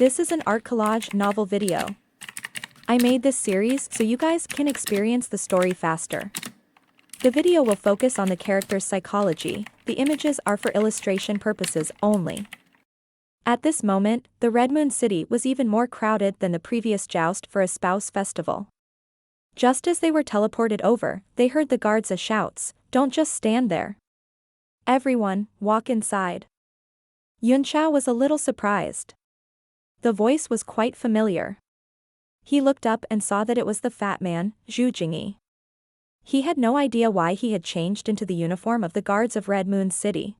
This is an art collage novel video. I made this series so you guys can experience the story faster. The video will focus on the character's psychology, the images are for illustration purposes only. At this moment, the Red Moon City was even more crowded than the previous joust for a spouse festival. Just as they were teleported over, they heard the guards' shouts, "Don't just stand there. Everyone, walk inside." Yunxiao was a little surprised. The voice was quite familiar. He looked up and saw that it was the fat man, Zhu Jingyi. He had no idea why he had changed into the uniform of the guards of Red Moon City.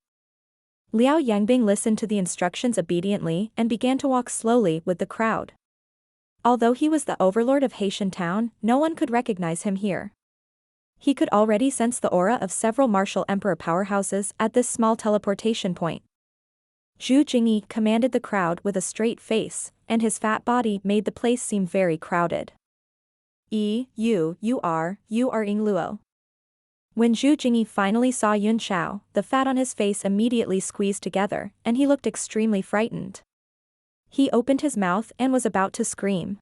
Liao Yangbing listened to the instructions obediently and began to walk slowly with the crowd. Although he was the overlord of Haitian town, no one could recognize him here. He could already sense the aura of several martial emperor powerhouses at this small teleportation point. Zhu Jingyi commanded the crowd with a straight face, and his fat body made the place seem very crowded. You are Ying Luo. When Zhu Jingyi finally saw Yunxiao, the fat on his face immediately squeezed together, and he looked extremely frightened. He opened his mouth and was about to scream.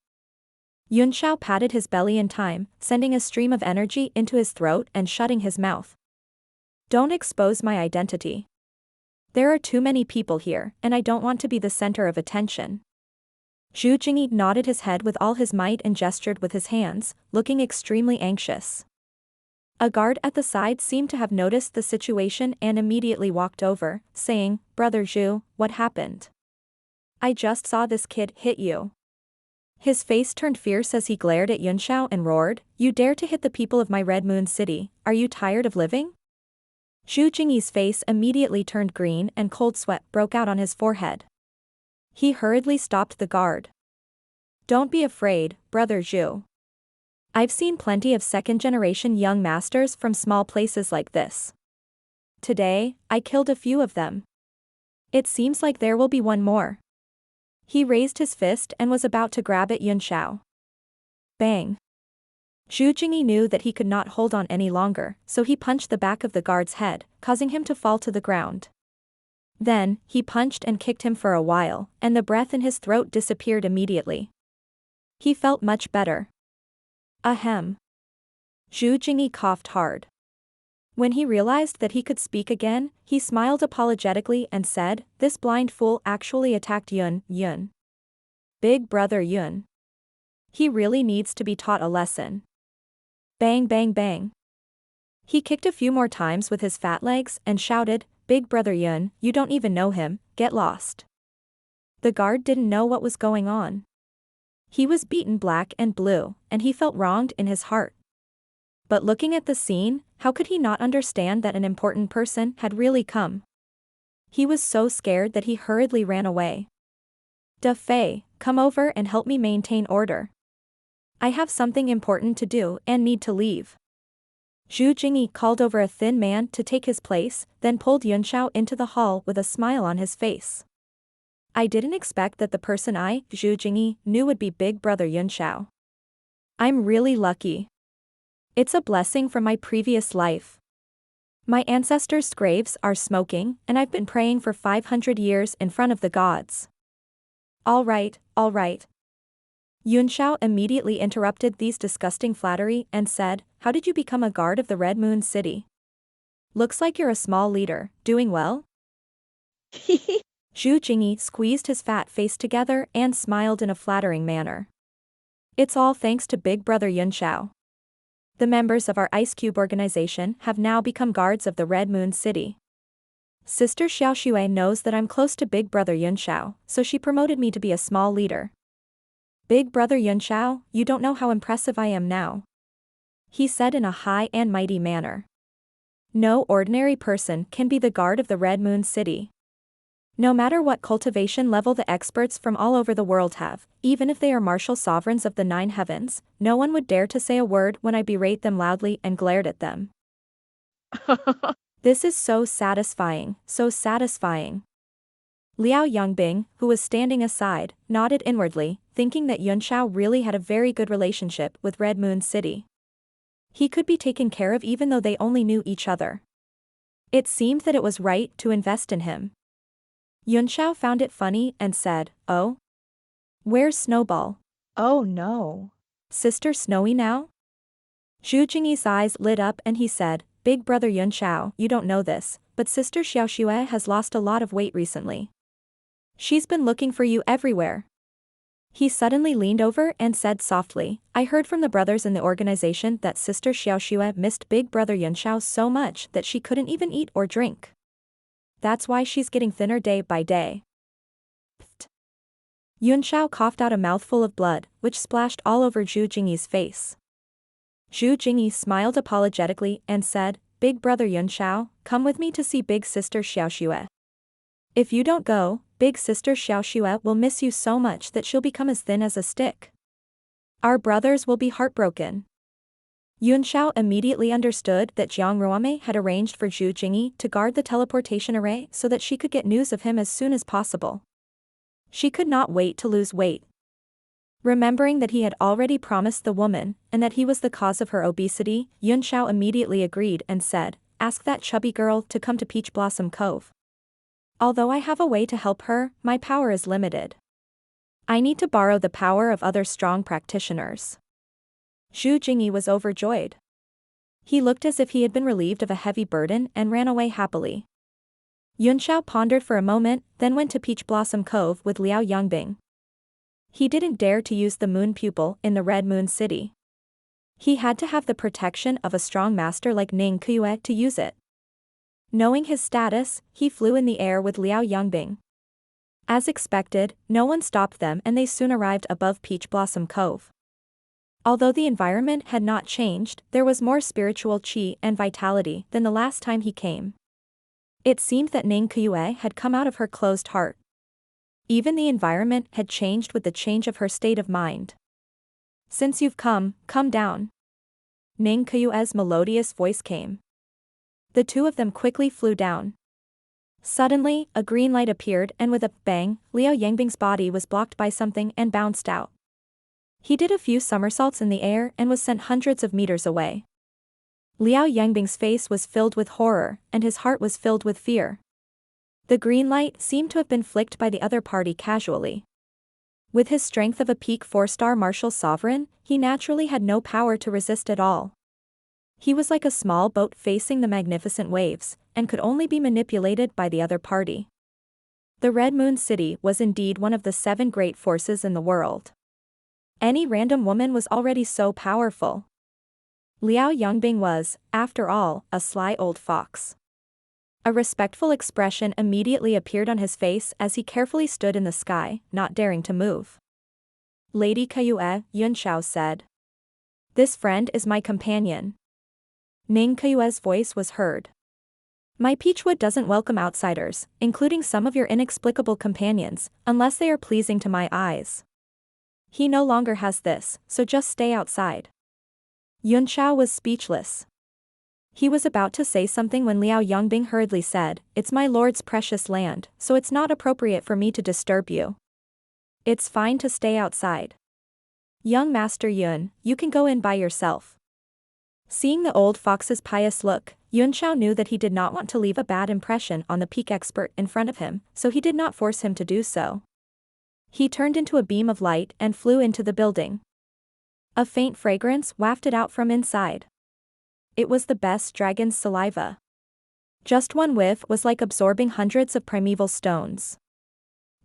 Yunxiao patted his belly in time, sending a stream of energy into his throat and shutting his mouth. "Don't expose my identity. There are too many people here, and I don't want to be the center of attention." Zhu Jingyi nodded his head with all his might and gestured with his hands, looking extremely anxious. A guard at the side seemed to have noticed the situation and immediately walked over, saying, "Brother Zhu, what happened? I just saw this kid hit you." His face turned fierce as he glared at Yunxiao and roared, "You dare to hit the people of my Red Moon City, are you tired of living?" Zhu Jingyi's face immediately turned green and cold sweat broke out on his forehead. He hurriedly stopped the guard. "Don't be afraid, Brother Zhu. I've seen plenty of second-generation young masters from small places like this. Today, I killed a few of them. It seems like there will be one more." He raised his fist and was about to grab at Yunxiao. Bang! Zhu Jingyi knew that he could not hold on any longer, so he punched the back of the guard's head, causing him to fall to the ground. Then, he punched and kicked him for a while, and the breath in his throat disappeared immediately. He felt much better. Ahem. Zhu Jingyi coughed hard. When he realized that he could speak again, he smiled apologetically and said, "This blind fool actually attacked Yun. Big brother Yun. He really needs to be taught a lesson." Bang bang bang. He kicked a few more times with his fat legs and shouted, "Big brother Yun, you don't even know him, get lost." The guard didn't know what was going on. He was beaten black and blue, and he felt wronged in his heart. But looking at the scene, how could he not understand that an important person had really come? He was so scared that he hurriedly ran away. "Da Fei, come over and help me maintain order. I have something important to do and need to leave." Zhu Jingyi called over a thin man to take his place, then pulled Yunxiao into the hall with a smile on his face. "I didn't expect that the person Zhu Jingyi, knew would be Big Brother Yunxiao. I'm really lucky. It's a blessing from my previous life. My ancestors' graves are smoking, and I've been praying for 500 years in front of the gods." All right. Yunxiao immediately interrupted these disgusting flattery and said, "How did you become a guard of the Red Moon City? Looks like you're a small leader, doing well?" Zhu Jingyi squeezed his fat face together and smiled in a flattering manner. "It's all thanks to Big Brother Yunxiao. The members of our Ice Cube organization have now become guards of the Red Moon City. Sister Xiaoshui knows that I'm close to Big Brother Yunxiao, so she promoted me to be a small leader. Big Brother Yunxiao, you don't know how impressive I am now," he said in a high and mighty manner. "No ordinary person can be the guard of the Red Moon City. No matter what cultivation level the experts from all over the world have, even if they are martial sovereigns of the 9 heavens, no one would dare to say a word when I berate them loudly and glared at them. This is so satisfying, so satisfying." Liao Yangbing, who was standing aside, nodded inwardly, thinking that Yunxiao really had a very good relationship with Red Moon City. He could be taken care of even though they only knew each other. It seemed that it was right to invest in him. Yunxiao found it funny and said, "Oh? Where's Snowball? Oh no. Sister Snowy now? Zhu Jingyi's eyes lit up and he said, Big brother Yunxiao, you don't know this, but Sister Xiaoxue has lost a lot of weight recently. She's been looking for you everywhere. He suddenly leaned over and said softly, I heard from the brothers in the organization that Sister Xiaoxue missed Big brother Yunxiao so much that she couldn't even eat or drink. That's why she's getting thinner day by day. Pfft. Yunxiao coughed out a mouthful of blood, which splashed all over Zhu Jingyi's face. Zhu Jingyi smiled apologetically and said, Big brother Yunxiao, come with me to see big sister Xiaoxue. If you don't go, big sister Xiaoxue will miss you so much that she'll become as thin as a stick. Our brothers will be heartbroken. Yunxiao immediately understood that Jiang Ruame had arranged for Zhu Jingyi to guard the teleportation array so that she could get news of him as soon as possible. She could not wait to lose weight. Remembering that he had already promised the woman, and that he was the cause of her obesity, Yunxiao immediately agreed and said, Ask that chubby girl to come to Peach Blossom Cove. Although I have a way to help her, my power is limited. I need to borrow the power of other strong practitioners. Zhu Jingyi was overjoyed. He looked as if he had been relieved of a heavy burden and ran away happily. Yunxiao pondered for a moment, then went to Peach Blossom Cove with Liao Yongbing. He didn't dare to use the moon pupil in the Red Moon City. He had to have the protection of a strong master like Ning Kuyue to use it. Knowing his status, he flew in the air with Liao Yongbing. As expected, no one stopped them and they soon arrived above Peach Blossom Cove. Although the environment had not changed, there was more spiritual qi and vitality than the last time he came. It seemed that Ning Kuyue had come out of her closed heart. Even the environment had changed with the change of her state of mind. Since you've come down. Ning Kuyue's melodious voice came. The two of them quickly flew down. Suddenly, a green light appeared and with a bang, Liao Yangbing's body was blocked by something and bounced out. He did a few somersaults in the air and was sent hundreds of meters away. Liao Yangbing's face was filled with horror, and his heart was filled with fear. The green light seemed to have been flicked by the other party casually. With his strength of a peak 4-star martial sovereign, he naturally had no power to resist at all. He was like a small boat facing the magnificent waves, and could only be manipulated by the other party. The Red Moon City was indeed one of the 7 great forces in the world. Any random woman was already so powerful. Liao Yongbing was, after all, a sly old fox. A respectful expression immediately appeared on his face as he carefully stood in the sky, not daring to move. Lady Kuyue, Yunxiao said. This friend is my companion. Ning Kuyue's voice was heard. My Peachwood doesn't welcome outsiders, including some of your inexplicable companions, unless they are pleasing to my eyes. He no longer has this, so just stay outside. Yunxiao was speechless. He was about to say something when Liao Yongbing hurriedly said, It's my lord's precious land, so it's not appropriate for me to disturb you. It's fine to stay outside. Young Master Yun, you can go in by yourself. Seeing the old fox's pious look, Yunxiao knew that he did not want to leave a bad impression on the peak expert in front of him, so he did not force him to do so. He turned into a beam of light and flew into the building. A faint fragrance wafted out from inside. It was the best dragon's saliva. Just one whiff was like absorbing hundreds of primeval stones.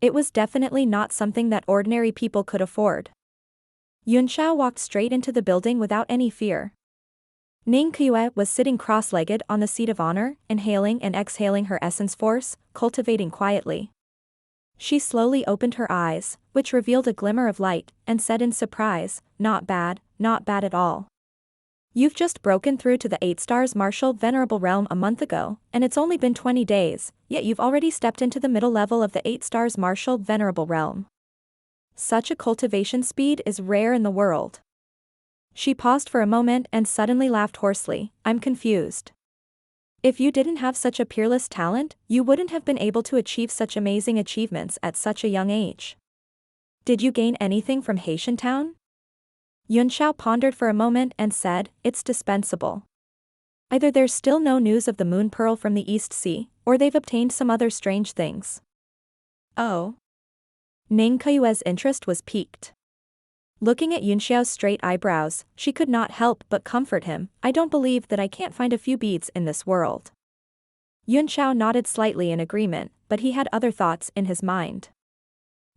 It was definitely not something that ordinary people could afford. Yunxiao walked straight into the building without any fear. Ning Kuyue was sitting cross-legged on the seat of honor, inhaling and exhaling her essence force, cultivating quietly. She slowly opened her eyes, which revealed a glimmer of light, and said in surprise, not bad at all. You've just broken through to the 8 stars martial venerable realm a month ago, and it's only been 20 days, yet you've already stepped into the middle level of the 8 stars martial venerable realm. Such a cultivation speed is rare in the world. She paused for a moment and suddenly laughed hoarsely, I'm confused. If you didn't have such a peerless talent, you wouldn't have been able to achieve such amazing achievements at such a young age. Did you gain anything from Haitian Town? Yunxiao pondered for a moment and said, It's dispensable. Either there's still no news of the moon pearl from the East Sea, or they've obtained some other strange things. Oh. Ning Kuyue's interest was piqued. Looking at Yunxiao's straight eyebrows, she could not help but comfort him. I don't believe that I can't find a few beads in this world. Yunxiao nodded slightly in agreement, but he had other thoughts in his mind.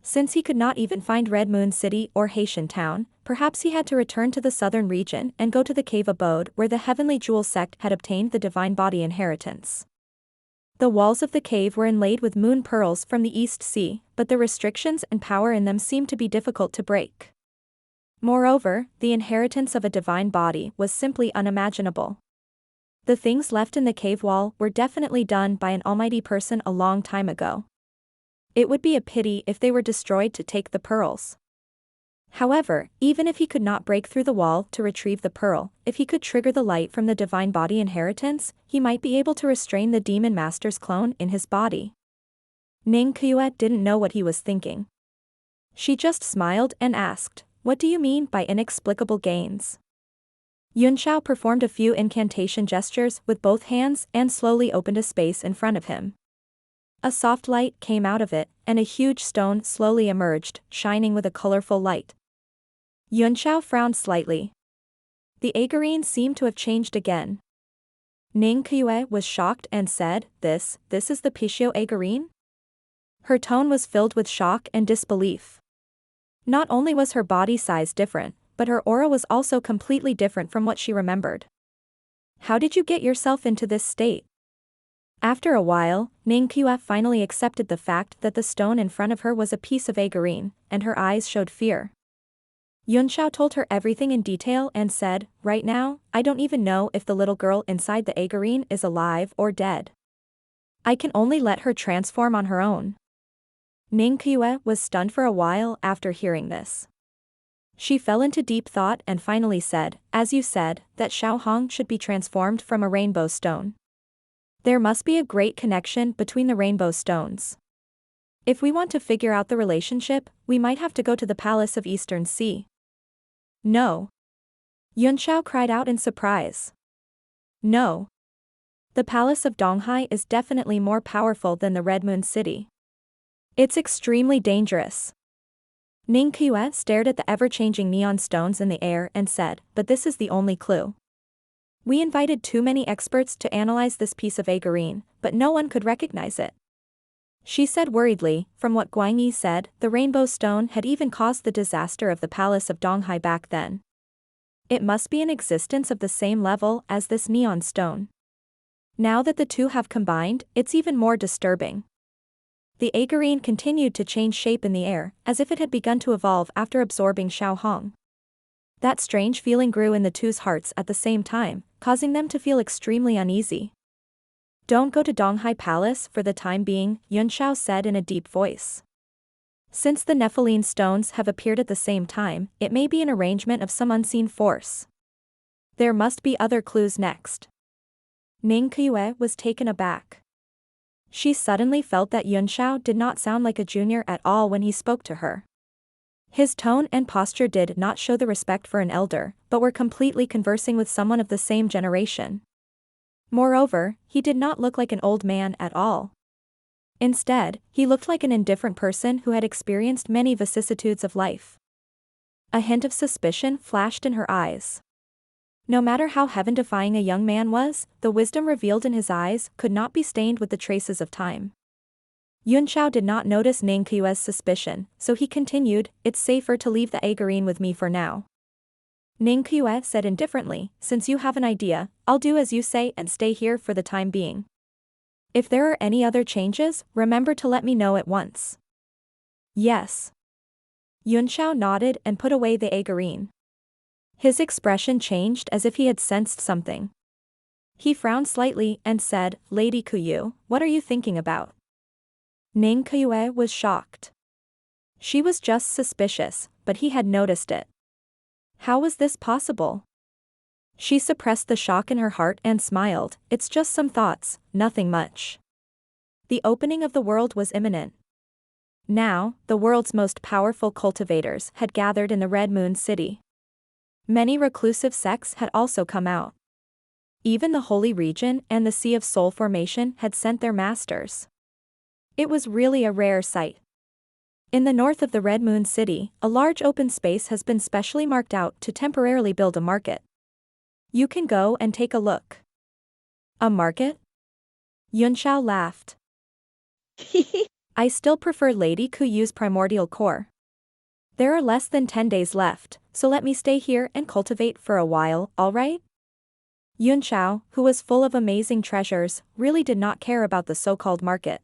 Since he could not even find Red Moon City or Haitian Town, perhaps he had to return to the southern region and go to the cave abode where the Heavenly Jewel sect had obtained the divine body inheritance. The walls of the cave were inlaid with moon pearls from the East Sea, but the restrictions and power in them seemed to be difficult to break. Moreover, the inheritance of a divine body was simply unimaginable. The things left in the cave wall were definitely done by an almighty person a long time ago. It would be a pity if they were destroyed to take the pearls. However, even if he could not break through the wall to retrieve the pearl, if he could trigger the light from the divine body inheritance, he might be able to restrain the demon master's clone in his body. Ning Kuyue didn't know what he was thinking. She just smiled and asked, "What do you mean by inexplicable gains?" Yunxiao performed a few incantation gestures with both hands and slowly opened a space in front of him. A soft light came out of it, and a huge stone slowly emerged, shining with a colorful light. Yunxiao frowned slightly. The Agarine seemed to have changed again. Ning Kuyue was shocked and said, This is the Pishio Agarine?" Her tone was filled with shock and disbelief. Not only was her body size different, but her aura was also completely different from what she remembered. "How did you get yourself into this state?" After a while, Ning Kuyue finally accepted the fact that the stone in front of her was a piece of Agarine, and her eyes showed fear. Yunxiao told her everything in detail and said, "Right now, I don't even know if the little girl inside the Agarine is alive or dead. I can only let her transform on her own." Ning Kuyue was stunned for a while after hearing this. She fell into deep thought and finally said, "As you said, that Xiaohong should be transformed from a rainbow stone. There must be a great connection between the rainbow stones. If we want to figure out the relationship, we might have to go to the Palace of Eastern Sea." "No." Yunxiao cried out in surprise. "No. The Palace of Donghai is definitely more powerful than the Red Moon City. It's extremely dangerous." Ning Kuyue stared at the ever-changing neon stones in the air and said, "But this is the only clue. We invited too many experts to analyze this piece of Agarine, but no one could recognize it." She said worriedly, from what Guangyi said, the rainbow stone had even caused the disaster of the Palace of Donghai back then. It must be an existence of the same level as this neon stone. Now that the two have combined, it's even more disturbing. The Agarine continued to change shape in the air, as if it had begun to evolve after absorbing Xiaohong. That strange feeling grew in the two's hearts at the same time, causing them to feel extremely uneasy. "Don't go to Donghai Palace for the time being," Yunxiao said in a deep voice. "Since the Nephilim stones have appeared at the same time, it may be an arrangement of some unseen force. There must be other clues next." Ning Kuyue was taken aback. She suddenly felt that Yunxiao did not sound like a junior at all when he spoke to her. His tone and posture did not show the respect for an elder, but were completely conversing with someone of the same generation. Moreover, he did not look like an old man at all. Instead, he looked like an indifferent person who had experienced many vicissitudes of life. A hint of suspicion flashed in her eyes. No matter how heaven-defying a young man was, the wisdom revealed in his eyes could not be stained with the traces of time. Yunxiao did not notice Ning Kuyue's suspicion, so he continued, "It's safer to leave the Agarine with me for now." Ning Kuyue said indifferently, "Since you have an idea, I'll do as you say and stay here for the time being. If there are any other changes, remember to let me know at once." "Yes." Yunxiao nodded and put away the Agarine. His expression changed as if he had sensed something. He frowned slightly and said, "Lady Kuyu, what are you thinking about?" Ning Kuyue was shocked. She was just suspicious, but he had noticed it. How was this possible? She suppressed the shock in her heart and smiled, "It's just some thoughts, nothing much." The opening of the world was imminent. Now, the world's most powerful cultivators had gathered in the Red Moon City. Many reclusive sects had also come out. Even the Holy Region and the Sea of Soul Formation had sent their masters. It was really a rare sight. In the north of the Red Moon City, a large open space has been specially marked out to temporarily build a market. You can go and take a look. A market? Yunxiao laughed. I still prefer Lady Kuyu's primordial core. There are less than 10 days left, so let me stay here and cultivate for a while, alright? Yunxiao, who was full of amazing treasures, really did not care about the so-called market.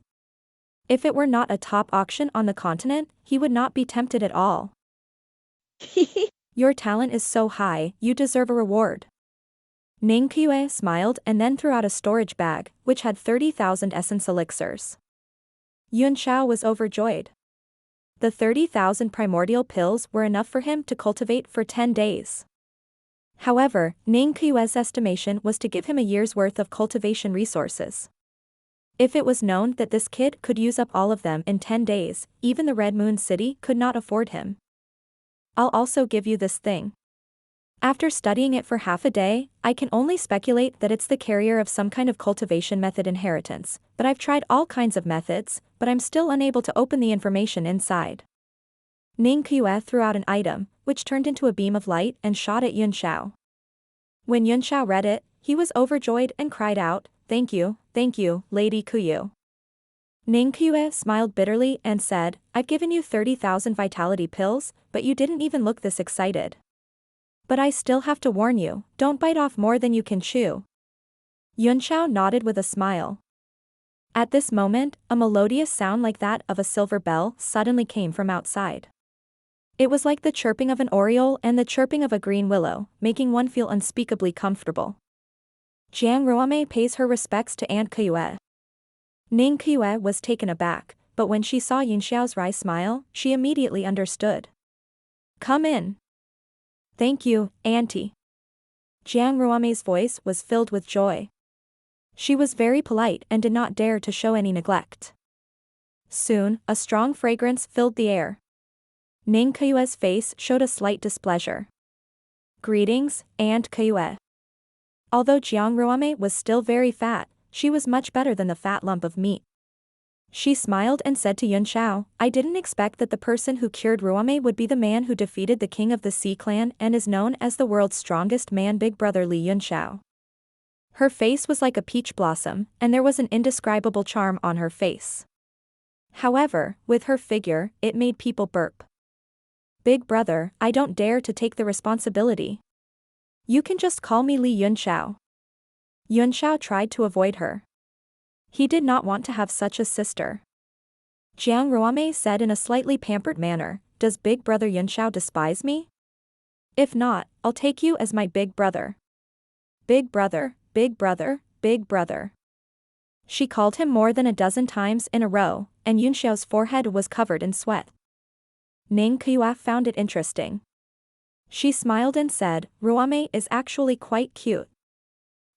If it were not a top auction on the continent, he would not be tempted at all. Your talent is so high, you deserve a reward. Ning Qiue smiled and then threw out a storage bag, which had 30,000 essence elixirs. Yunxiao was overjoyed. The 30,000 primordial pills were enough for him to cultivate for 10 days. However, Ning Qiue's estimation was to give him a year's worth of cultivation resources. If it was known that this kid could use up all of them in 10 days, even the Red Moon City could not afford him. I'll also give you this thing. After studying it for half a day, I can only speculate that it's the carrier of some kind of cultivation method inheritance, but I've tried all kinds of methods, but I'm still unable to open the information inside. Ning Qiue threw out an item, which turned into a beam of light and shot at Yunxiao. When Yunxiao read it, he was overjoyed and cried out, thank you, Lady Kuyu. Ning Qiue smiled bitterly and said, I've given you 30,000 vitality pills, but you didn't even look this excited. But I still have to warn you, don't bite off more than you can chew. Yunxiao nodded with a smile. At this moment, a melodious sound like that of a silver bell suddenly came from outside. It was like the chirping of an oriole and the chirping of a green willow, making one feel unspeakably comfortable. Jiang Ruame pays her respects to Aunt Qiue. Ning Qiue was taken aback, but when she saw Yunxiao's wry smile, she immediately understood. Come in. Thank you, Auntie. Jiang Ruame's voice was filled with joy. She was very polite and did not dare to show any neglect. Soon, a strong fragrance filled the air. Ning Qiue's face showed a slight displeasure. Greetings, Aunt Qiue. Although Jiang Ruame was still very fat, she was much better than the fat lump of meat. She smiled and said to Yunxiao, I didn't expect that the person who cured Ruame would be the man who defeated the king of the Sea Clan and is known as the world's strongest man, Big Brother Li Yunxiao. Her face was like a peach blossom, and there was an indescribable charm on her face. However, with her figure, it made people burp. Big Brother, I don't dare to take the responsibility. You can just call me Li Yunxiao. Yunxiao tried to avoid her. He did not want to have such a sister. Jiang Ruame said in a slightly pampered manner, does Big Brother Yunxiao despise me? If not, I'll take you as my big brother. Big brother, big brother, big brother. She called him more than a dozen times in a row, and Yunxiao's forehead was covered in sweat. Ning Qiue found it interesting. She smiled and said, Ruame is actually quite cute.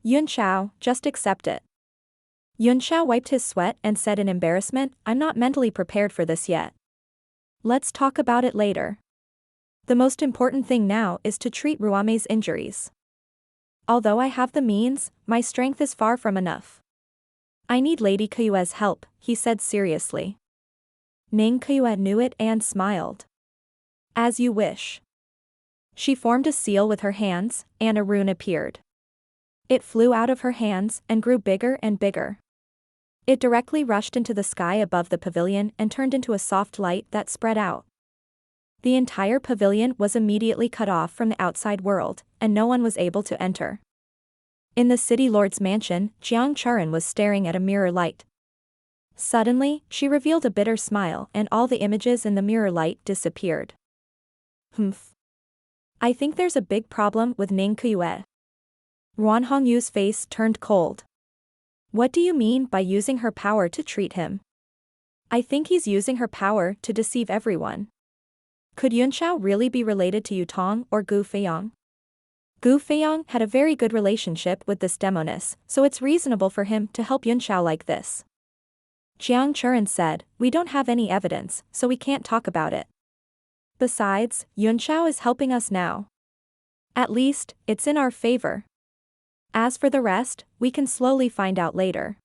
Yunxiao, just accept it. Yunxiao wiped his sweat and said in embarrassment, I'm not mentally prepared for this yet. Let's talk about it later. The most important thing now is to treat Ruame's injuries. Although I have the means, my strength is far from enough. I need Lady Qiue's help, he said seriously. Ning Qiue knew it and smiled. As you wish. She formed a seal with her hands, and a rune appeared. It flew out of her hands and grew bigger and bigger. It directly rushed into the sky above the pavilion and turned into a soft light that spread out. The entire pavilion was immediately cut off from the outside world, and no one was able to enter. In the city lord's mansion, Jiang Charan was staring at a mirror light. Suddenly, she revealed a bitter smile and all the images in the mirror light disappeared. Humph. I think there's a big problem with Ning Qiue. Ruan Hongyu's face turned cold. What do you mean by using her power to treat him? I think he's using her power to deceive everyone. Could Yunxiao really be related to Yutong or Gu Feiyang? Gu Feiyang had a very good relationship with this demoness, so it's reasonable for him to help Yunxiao like this. Jiang Churan said, we don't have any evidence, so we can't talk about it. Besides, Yunxiao is helping us now. At least, it's in our favor. As for the rest, we can slowly find out later.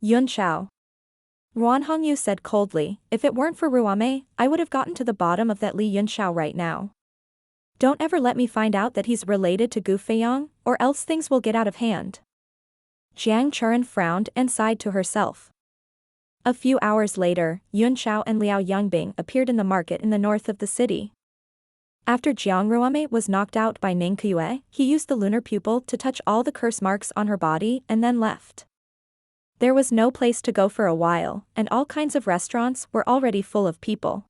Yunxiao. Ruan Hongyu said coldly, if it weren't for Ruame, I would have gotten to the bottom of that Li Yunxiao right now. Don't ever let me find out that he's related to Gu Feiyang, or else things will get out of hand. Jiang Churan frowned and sighed to herself. A few hours later, Yunxiao and Liao Yongbing appeared in the market in the north of the city. After Jiang Ruame was knocked out by Ning Kuyue, he used the lunar pupil to touch all the curse marks on her body and then left. There was no place to go for a while, and all kinds of restaurants were already full of people.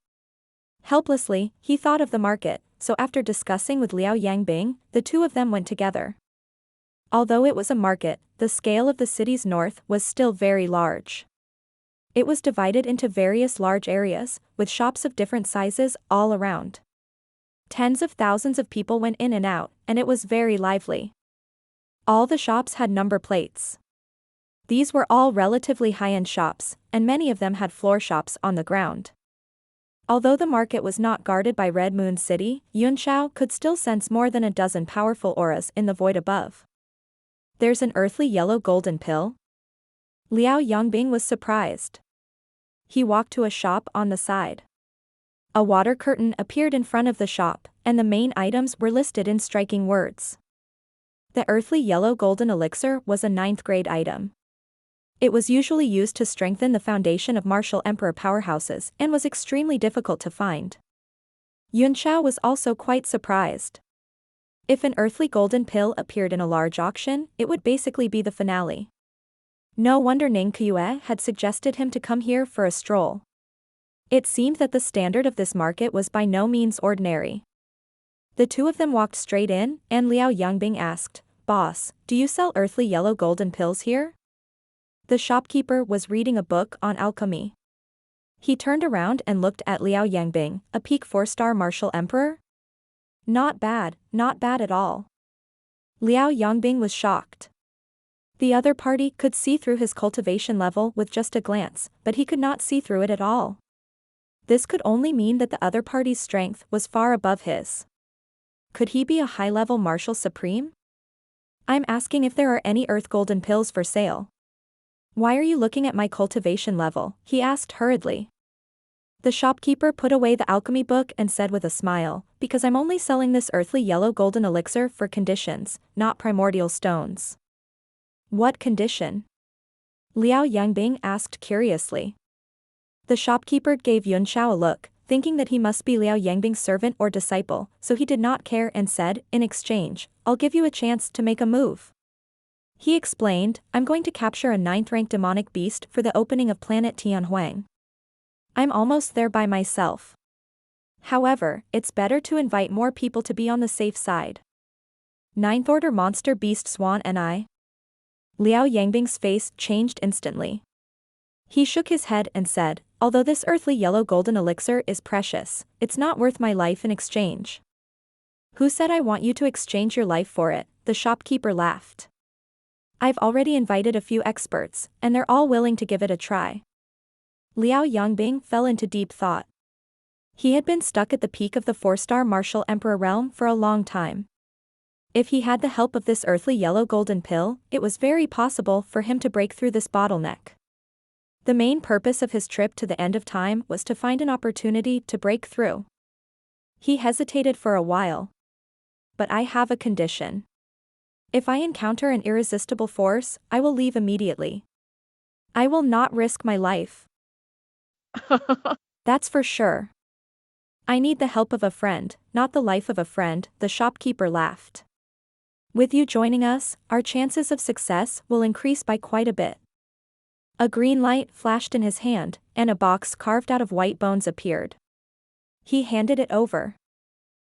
Helplessly, he thought of the market, so after discussing with Liao Yangbing, the two of them went together. Although it was a market, the scale of the city's north was still very large. It was divided into various large areas, with shops of different sizes all around. Tens of thousands of people went in and out, and it was very lively. All the shops had number plates. These were all relatively high-end shops, and many of them had floor shops on the ground. Although the market was not guarded by Red Moon City, Yunxiao could still sense more than a dozen powerful auras in the void above. There's an earthly yellow golden pill? Liao Yongbing was surprised. He walked to a shop on the side. A water curtain appeared in front of the shop, and the main items were listed in striking words. The earthly yellow golden elixir was a 9th grade item. It was usually used to strengthen the foundation of martial emperor powerhouses and was extremely difficult to find. Yunxiao was also quite surprised. If an earthly golden pill appeared in a large auction, it would basically be the finale. No wonder Ning Kuyue had suggested him to come here for a stroll. It seemed that the standard of this market was by no means ordinary. The two of them walked straight in, and Liao Yongbing asked, "Boss, do you sell earthly yellow golden pills here?" The shopkeeper was reading a book on alchemy. He turned around and looked at Liao Yangbing, a peak 4-star martial emperor. Not bad at all. Liao Yongbing was shocked. The other party could see through his cultivation level with just a glance, but he could not see through it at all. This could only mean that the other party's strength was far above his. Could he be a high-level martial supreme? I'm asking if there are any earth golden pills for sale. Why are you looking at my cultivation level? He asked hurriedly. The shopkeeper put away the alchemy book and said with a smile, because I'm only selling this earthly yellow golden elixir for conditions, not primordial stones. What condition? Liao Yangbing asked curiously. The shopkeeper gave Yunxiao a look, thinking that he must be Liao Yangbing's servant or disciple, so he did not care and said, in exchange, I'll give you a chance to make a move. He explained, I'm going to capture a 9th-rank demonic beast for the opening of planet Tianhuang. I'm almost there by myself. However, it's better to invite more people to be on the safe side. 9th order monster beast Swan and I. Liao Yangbing's face changed instantly. He shook his head and said, although this earthly yellow golden elixir is precious, it's not worth my life in exchange. Who said I want you to exchange your life for it? The shopkeeper laughed. I've already invited a few experts, and they're all willing to give it a try. Liao Yongbing fell into deep thought. He had been stuck at the peak of the 4-star martial emperor realm for a long time. If he had the help of this earthly yellow golden pill, it was very possible for him to break through this bottleneck. The main purpose of his trip to the end of time was to find an opportunity to break through. He hesitated for a while. But I have a condition. If I encounter an irresistible force, I will leave immediately. I will not risk my life. That's for sure. I need the help of a friend, not the life of a friend, the shopkeeper laughed. With you joining us, our chances of success will increase by quite a bit. A green light flashed in his hand, and a box carved out of white bones appeared. He handed it over.